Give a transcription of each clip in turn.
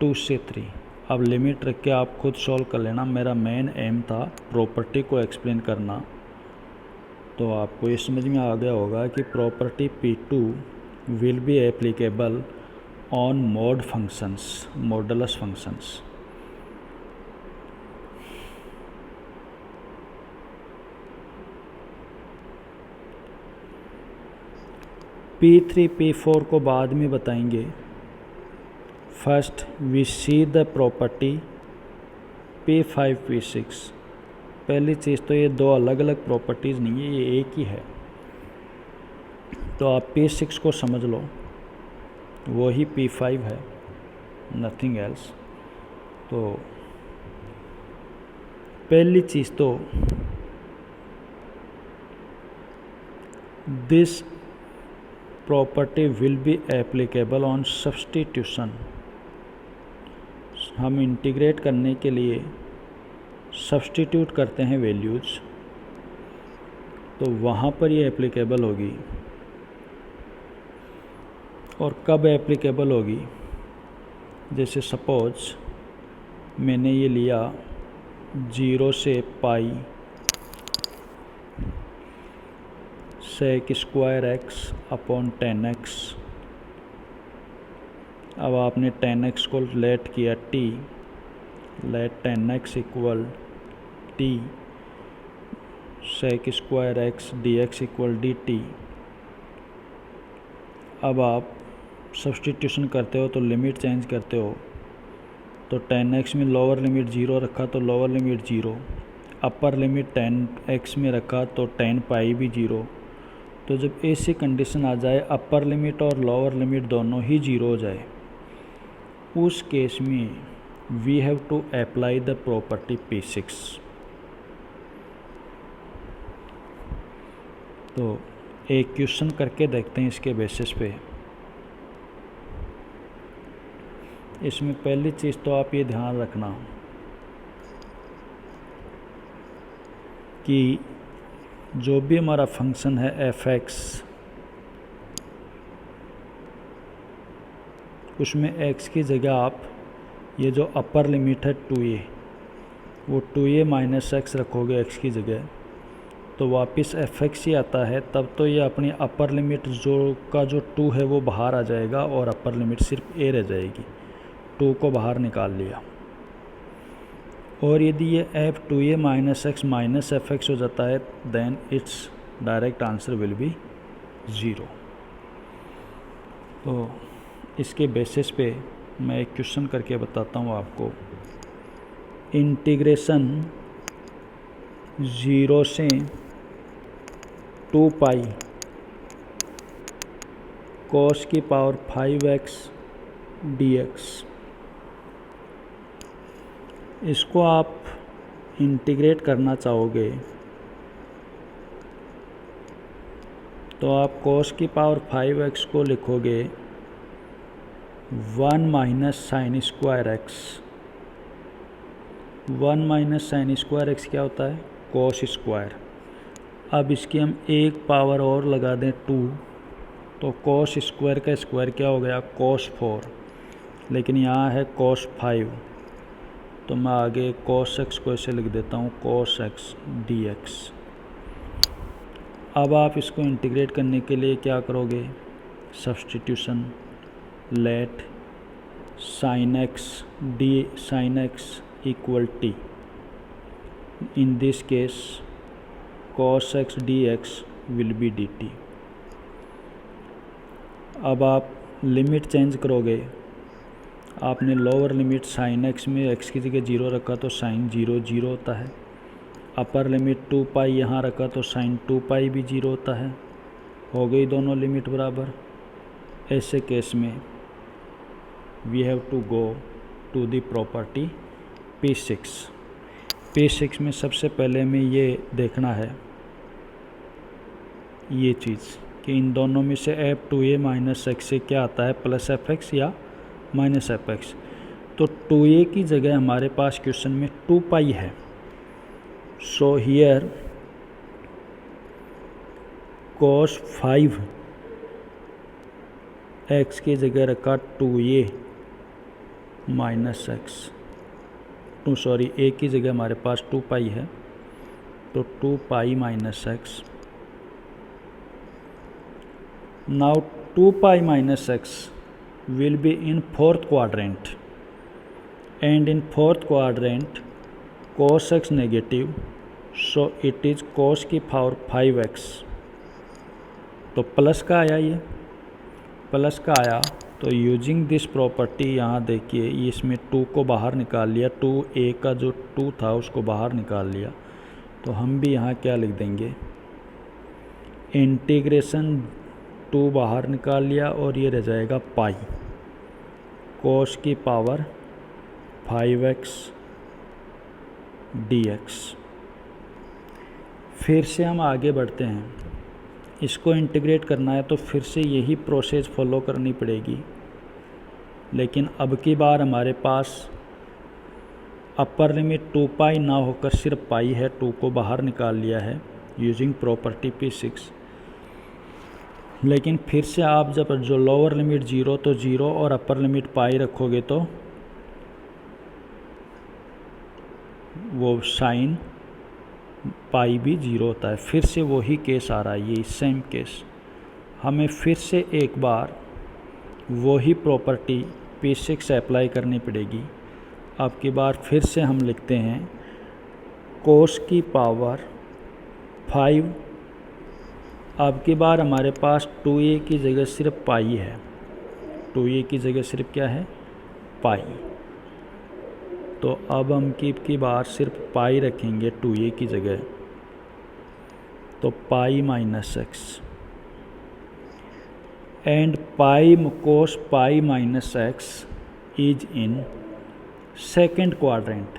2 से 3। अब लिमिट रख के आप खुद सॉल्व कर लेना, मेरा मेन एम था प्रॉपर्टी को एक्सप्लेन करना। तो आपको ये समझ में आ गया होगा कि property P2 will be applicable on mod functions, modulus functions. P3 P4 को बाद में बताएंगे। First we see the property P5 P6। पहली चीज़ तो ये दो अलग अलग प्रॉपर्टीज़ नहीं है, ये एक ही है। तो आप P6 को समझ लो, वही P5 है, नथिंग एल्स। तो पहली चीज़ तो this property will be applicable on substitution. हम इंटीग्रेट करने के लिए सब्स्टिट्यूट करते हैं वैल्यूज़, तो वहाँ पर ये एप्लीकेबल होगी। और कब एप्लीकेबल होगी? जैसे सपोज मैंने ये लिया 0 से पाई sec² x अपॉन 10x। अब आपने 10x को लेट किया t, let 10x equal t sec² x dx equal dt। अब आप सब्स्टिट्यूशन करते हो तो लिमिट चेंज करते हो, तो 10x में लोअर लिमिट 0 रखा तो lower limit 0, upper limit 10x में रखा तो 10 पाई भी 0। तो जब ऐसी कंडीशन आ जाए अपर लिमिट और लोअर लिमिट दोनों ही 0 हो जाए, उस केस में we have to apply the property P6। तो एक क्वेश्चन करके देखते हैं इसके बेसिस पे। इसमें पहली चीज़ तो आप ये ध्यान रखना कि जो भी हमारा फंक्शन है f(x), उसमें x की जगह आप ये जो अपर लिमिट है 2a, वो 2a माइनस x रखोगे x की जगह, तो वापस f(x) ही आता है। तब तो ये अपनी अपर लिमिट जो 2 है वो बाहर आ जाएगा और अपर लिमिट सिर्फ a रह जाएगी। 2 को बाहर निकाल लिया। और यदि ये f2a minus x minus f(x) हो जाता है, then its direct answer will be 0। तो इसके बेसिस पे मैं एक क्वेश्चन करके बताता हूँ आपको। इंटीग्रेशन 0 से 2 पाई cos की पावर 5x dx, इसको आप इंटीग्रेट करना चाहोगे तो आप cos की पावर 5x को लिखोगे 1 minus sine square x। 1 minus sine square x क्या होता है? cos square. अब इसकी हम एक पावर और लगा दें 2, तो cos स्क्वायर का स्क्वायर क्या हो गया? cos 4। लेकिन यहाँ है cos 5, तो मैं आगे cos x को ऐसे लिख देता हूँ cos x dx। अब आप इसको इंटीग्रेट करने के लिए क्या करोगे? Substitution, let sin x d sin x equal t। In this case cos x dx will be dt। अब आप लिमिट चेंज करोगे। आपने लोअर लिमिट sin x में x की जगह 0 रखा तो sin 0 0 होता है। अपर लिमिट 2 पाई यहाँ रखा तो sin 2 पाई भी 0 होता है। हो गई दोनों लिमिट बराबर। ऐसे केस में we have to go to the property P6। P6 में सबसे पहले में ये देखना है ये चीज़ कि इन दोनों में से f2a माइनस x से क्या आता है? प्लस f(x) या माइनस f(x)। तो 2a की जगह हमारे पास क्वेश्चन में 2 पाई है। सो हियर cos 5 x की जगह रखा 2a माइनस एक्स ए की जगह हमारे पास 2 पाई है, तो 2 पाई minus x. Now 2 pi minus x will be in fourth quadrant, and in fourth quadrant cos x negative, so it is cos की पावर 5x। तो प्लस का आया, ये प्लस का आया, तो यूजिंग दिस प्रॉपर्टी यहाँ देखिए इसमें 2 को बाहर निकाल लिया, 2a का जो 2 था उसको बाहर निकाल लिया, तो हम भी यहाँ क्या लिख देंगे, इंटीग्रेशन 2 बाहर निकाल लिया और ये रह जाएगा पाई कोस की पावर 5x dx। फिर से हम आगे बढ़ते हैं, इसको इंटीग्रेट करना है तो फिर से यही प्रोसेस फॉलो करनी पड़ेगी, लेकिन अब की बार हमारे पास अपर लिमिट 2 पाई ना होकर सिर्फ पाई है, 2 को बाहर निकाल लिया है यूजिंग प्रॉपर्टी P6। लेकिन फिर से आप जब जो लोअर लिमिट 0 तो 0 और अपर लिमिट पाई रखोगे तो वो साइन पाई भी 0 होता है। फिर से वही केस आ रहा है, ये सेम केस। हमें फिर से एक बार वही प्रॉपर्टी P6 अप्लाई करनी पड़ेगी। अब की बार फिर से हम लिखते हैं कोस की पावर 5। अब की बार हमारे पास 2a की जगह सिर्फ पाई है, 2a की जगह सिर्फ क्या है, पाई। तो अब हम की बार सिर्फ पाई रखेंगे 2a की जगह, तो pi minus x and pi cos pi minus x is in second quadrant,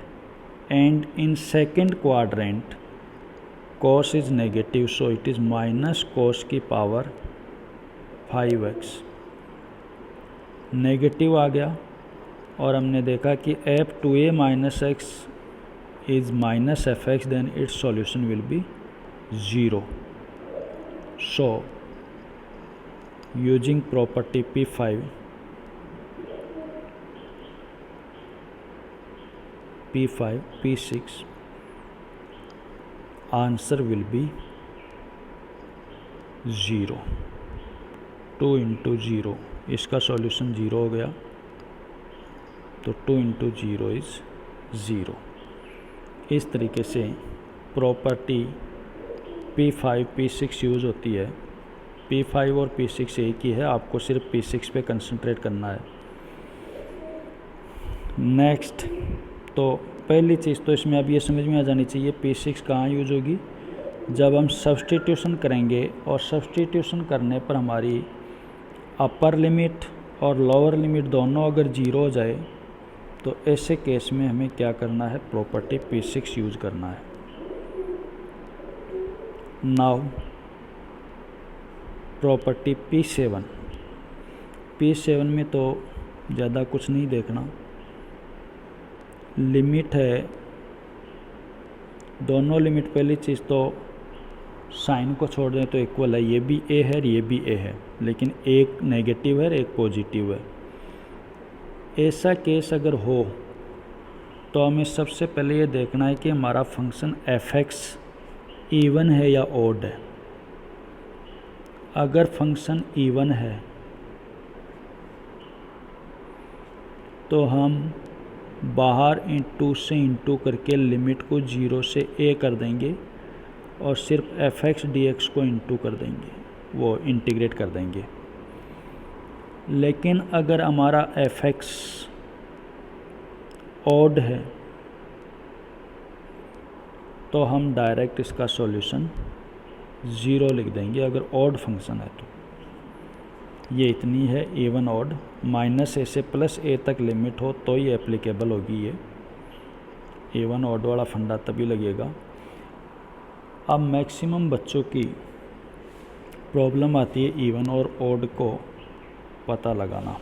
and in second quadrant cos is negative, so it is minus cos की पावर 5x। नेगेटिव आ गया और हमने देखा कि f 2a minus x is minus F x, then its solution will be 0। So using property P5, P6 answer will be 0। 2 into 0, इसका solution 0 हो गया, तो 2 इंटू 0 इज़ 0। इस तरीके से प्रॉपर्टी P5 P6 यूज़ होती है। P5 और P6 एक ही है, आपको सिर्फ P6 पे कंसंट्रेट करना है। नेक्स्ट, तो पहली चीज़ तो इसमें अब ये समझ में आ जानी चाहिए P6 कहाँ यूज होगी, जब हम सब्सटीट्यूशन करेंगे और सब्सटीट्यूशन करने पर हमारी अपर लिमिट और लोअर लिमिट दोनों अगर 0 हो जाए, तो ऐसे केस में हमें क्या करना है, प्रॉपर्टी P6 यूज करना है। नाउ प्रॉपर्टी P7 में तो ज़्यादा कुछ नहीं देखना, लिमिट है दोनों लिमिट, पहली चीज़ तो साइन को छोड़ दें तो इक्वल है, ये भी a है और ये भी a है, लेकिन एक नेगेटिव है एक पॉजिटिव है। ऐसा केस अगर हो तो हमें सबसे पहले ये देखना है कि हमारा फंक्शन f(x) इवन है या ऑड है। अगर फंक्शन इवन है तो हम बाहर 2 से इंटू करके लिमिट को 0 से a कर देंगे और सिर्फ f(x) dx को इंटू कर देंगे, वो इंटीग्रेट कर देंगे। लेकिन अगर हमारा f(x) ऑड है तो हम डायरेक्ट इसका सॉल्यूशन 0 लिख देंगे, अगर ऑड फंक्शन है तो। ये इतनी है इवन ऑड, -a से +a तक लिमिट हो तो ये एप्लीकेबल होगी। ये इवन ऑड वाला फंडा तभी लगेगा। अब मैक्सिमम बच्चों की प्रॉब्लम आती है इवन और ऑड को पता लगाना।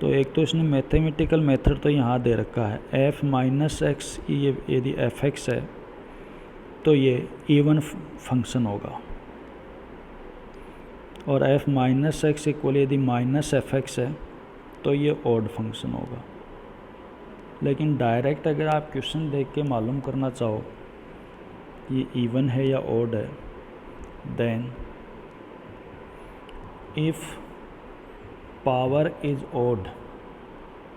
तो एक तो इसने मैथमेटिकल मेथड तो यहाँ दे रखा है, f माइनस एक्स, ये यदि f(x) है तो ये इवन फंक्शन होगा, और f माइनस एक्स इक्वल यदि -f(x) है तो ये ऑड फंक्शन होगा। लेकिन डायरेक्ट अगर आप क्वेश्चन देख के मालूम करना चाहो ये इवन है या ऑड है, then if power is odd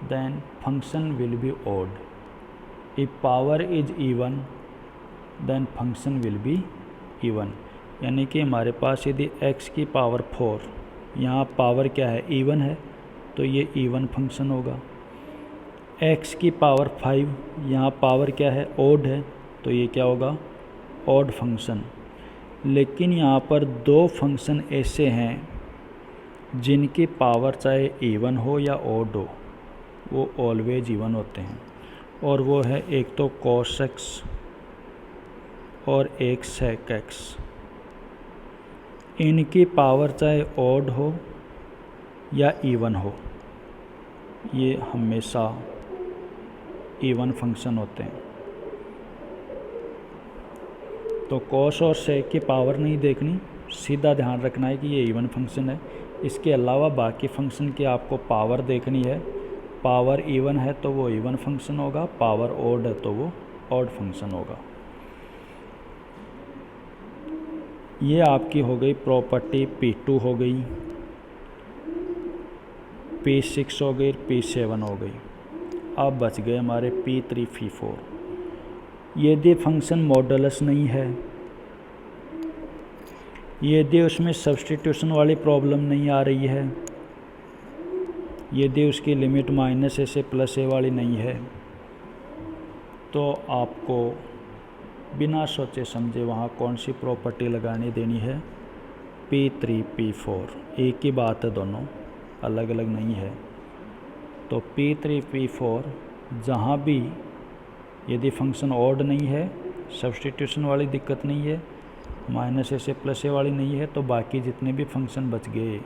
then function will be odd, if power is even then function will be even. यानी कि हमारे पास यदि x की पावर 4, यहाँ पावर क्या है इवन है, तो ये इवन फंक्शन होगा। x की पावर 5, यहाँ पावर क्या है ऑड है, तो ये क्या होगा ऑड फंक्शन। लेकिन यहाँ पर दो फंक्शन ऐसे हैं जिनकी पावर चाहे इवन हो या ऑड हो वो ऑलवेज इवन होते हैं, और वो है एक तो cos x और एक sec x। इनकी पावर चाहे ऑड हो या इवन हो ये हमेशा इवन फंक्शन होते हैं। तो cos और sec की पावर नहीं देखनी, सीधा ध्यान रखना है कि ये इवन फंक्शन है। इसके अलावा बाकी फंक्शन की आपको पावर देखनी है। पावर इवन है तो वो इवन फंक्शन होगा, पावर ऑड है तो वो ऑड फंक्शन होगा। ये आपकी हो गई प्रॉपर्टी P2 हो गई, P6 हो गई, P7 हो गई। अब बच गए हमारे P3 P4। यदि फंक्शन मॉडुलस नहीं है, यदि उसमें सब्स्टिट्यूशन वाली प्रॉब्लम नहीं आ रही है, यदि उसकी लिमिट -a से +a वाली नहीं है, तो आपको बिना सोचे समझे वहाँ कौन सी प्रॉपर्टी लगानी देनी है P3 P4। एक ही बात है, दोनों अलग अलग नहीं है। तो P3 P4 जहाँ भी यदि फंक्शन ऑड नहीं है, सब्स्टिट्यूशन वाली दिक्कत नहीं है, -a से +a वाली नहीं है, तो बाकी जितने भी फंक्शन बच गए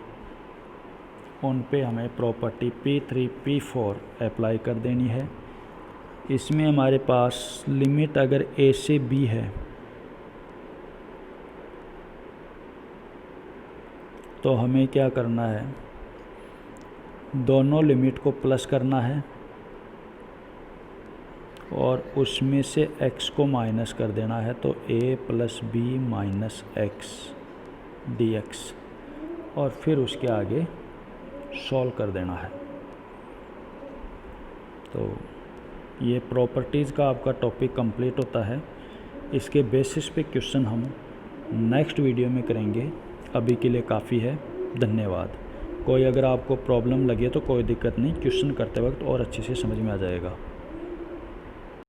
उन पे हमें प्रॉपर्टी P3 P4 अप्लाई कर देनी है। इसमें हमारे पास लिमिट अगर a से b है तो हमें क्या करना है, दोनों लिमिट को प्लस करना है और उसमें से x को माइनस कर देना है। तो a + b - x dx, और फिर उसके आगे सॉल्व कर देना है। तो ये प्रॉपर्टीज़ का आपका टॉपिक कंप्लीट होता है। इसके बेसिस पे क्वेश्चन हम नेक्स्ट वीडियो में करेंगे। अभी के लिए काफ़ी है, धन्यवाद। कोई अगर आपको प्रॉब्लम लगे तो कोई दिक्कत नहीं, क्वेश्चन करते वक्त और अच्छे से समझ में आ जाएगा।